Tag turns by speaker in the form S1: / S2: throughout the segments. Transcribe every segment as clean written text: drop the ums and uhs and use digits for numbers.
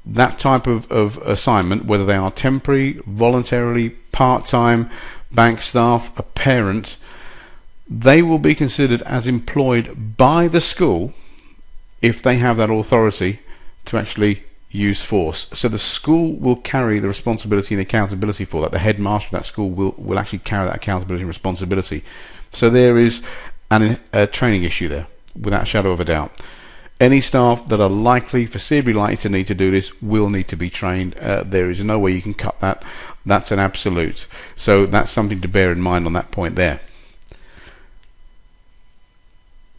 S1: that type of assignment, whether they are temporary, voluntarily, part-time, bank staff, a parent, they will be considered as employed by the school if they have that authority to actually use force. So the school will carry the responsibility and accountability for that. The headmaster of that school will actually carry that accountability and responsibility. So there is a training issue there, without a shadow of a doubt. Any staff that are foreseeably likely to need to do this will need to be trained. There is no way you can cut that. That's an absolute. So that's something to bear in mind on that point there.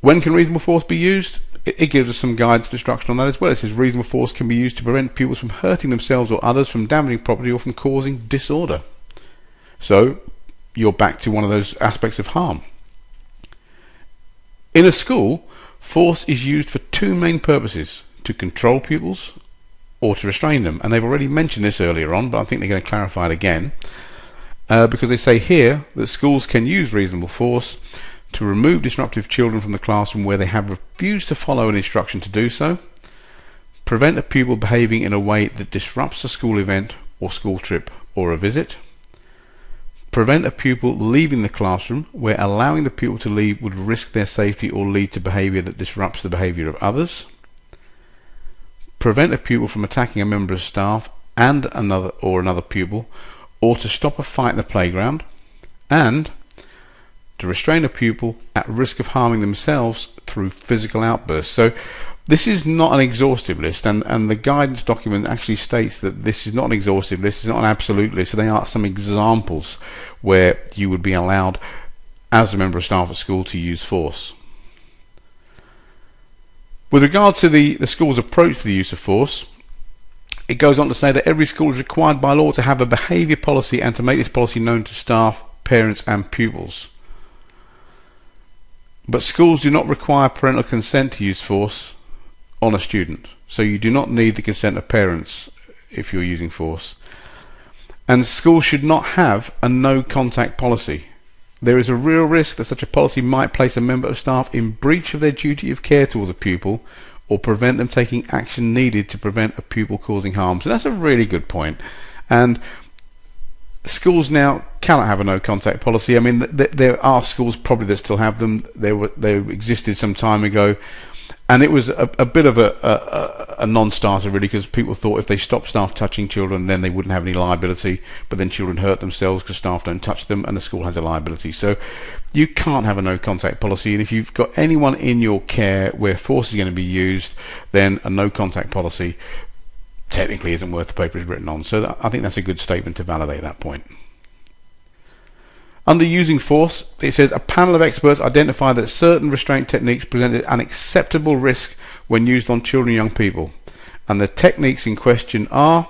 S1: When can reasonable force be used? It gives us some guidance and instruction on that as well. It says reasonable force can be used to prevent pupils from hurting themselves or others, from damaging property, or from causing disorder. So you're back to one of those aspects of harm. In a school, force is used for two main purposes: to control pupils or to restrain them. And they've already mentioned this earlier on, but I think they're going to clarify it again, because they say here that schools can use reasonable force to remove disruptive children from the classroom where they have refused to follow an instruction to do so, prevent a pupil behaving in a way that disrupts a school event or school trip or a visit, prevent a pupil leaving the classroom where allowing the pupil to leave would risk their safety or lead to behaviour that disrupts the behaviour of others, prevent a pupil from attacking a member of staff and another pupil, or to stop a fight in the playground, and to restrain a pupil at risk of harming themselves through physical outbursts. So this is not an exhaustive list, and the guidance document actually states that this is not an exhaustive list, it's not an absolute list. So they are some examples where you would be allowed as a member of staff at school to use force. With regard to the school's approach to the use of force, it goes on to say that every school is required by law to have a behaviour policy and to make this policy known to staff, parents and pupils. But schools do not require parental consent to use force on a student. So you do not need the consent of parents if you're using force. And schools should not have a no contact policy. There is a real risk that such a policy might place a member of staff in breach of their duty of care towards a pupil, or prevent them taking action needed to prevent a pupil causing harm. So that's a really good point. And schools now cannot have a no contact policy. I mean, there are schools probably that still have them. They existed some time ago, and it was a bit of a non-starter really, because people thought if they stopped staff touching children, then they wouldn't have any liability. But then children hurt themselves because staff don't touch them, and the school has a liability. So you can't have a no contact policy. And if you've got anyone in your care where force is going to be used, then a no contact policy technically isn't worth the paper it's written on. So I think that's a good statement to validate that point. Under using force, it says a panel of experts identify that certain restraint techniques presented an acceptable risk when used on children and young people, and the techniques in question are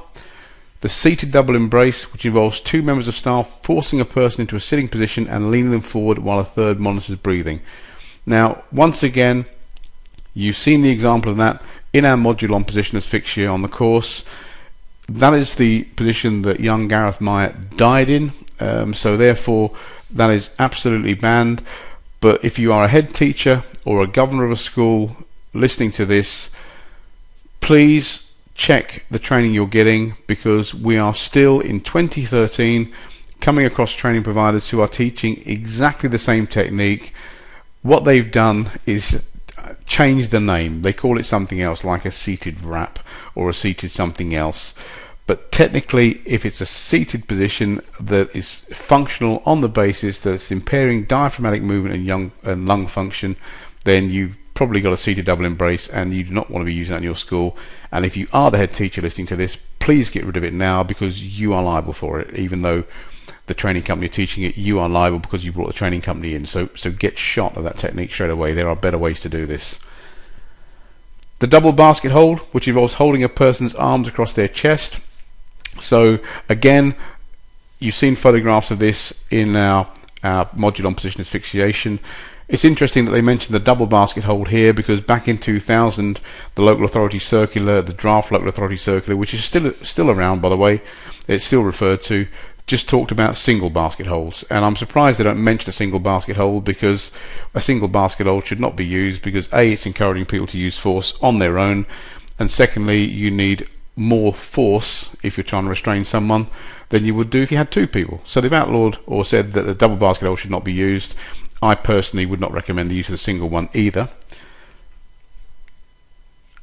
S1: the seated double embrace, which involves two members of staff forcing a person into a sitting position and leaning them forward while a third monitors breathing. Now, once again, you've seen the example of that in our module on position asphyxia on the course. That is the position that young Gareth Myatt died in, so therefore that is absolutely banned. But if you are a head teacher or a governor of a school listening to this, please check the training you're getting, because we are still in 2013 coming across training providers who are teaching exactly the same technique. What they've done is change the name. They call it something else, like a seated wrap or a seated something else. But technically, if it's a seated position that is functional on the basis that it's impairing diaphragmatic movement and lung function, then you've probably got a seated double embrace, and you do not want to be using that in your school. And if you are the head teacher listening to this, please get rid of it now, because you are liable for it. Even though the training company teaching it, you are liable because you brought the training company in. So get shot of that technique straight away. There are better ways to do this. The double basket hold, which involves holding a person's arms across their chest. So again, you've seen photographs of this in our module on position asphyxiation. It's interesting that they mentioned the double basket hold here, because back in 2000, the local authority circular, the draft local authority circular, which is still around, by the way, it's still referred to, just talked about single basket holds. And I'm surprised they don't mention a single basket hold, because a single basket hold should not be used, because A, it's encouraging people to use force on their own, and secondly, you need more force if you're trying to restrain someone than you would do if you had two people. So they've outlawed or said that the double basket hold should not be used. I personally would not recommend the use of the single one either.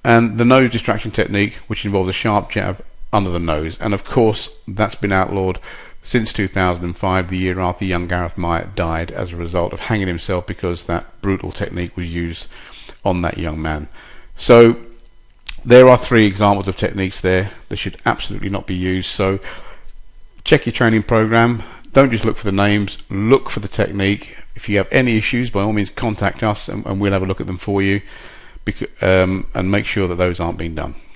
S1: And the nose distraction technique, which involves a sharp jab under the nose, and of course that's been outlawed since 2005, the year after young Gareth Myatt died as a result of hanging himself because that brutal technique was used on that young man. So there are 3 examples of techniques there that should absolutely not be used. So check your training program. Don't just look for the names, look for the technique. If you have any issues, by all means contact us and we'll have a look at them for you, and make sure that those aren't being done.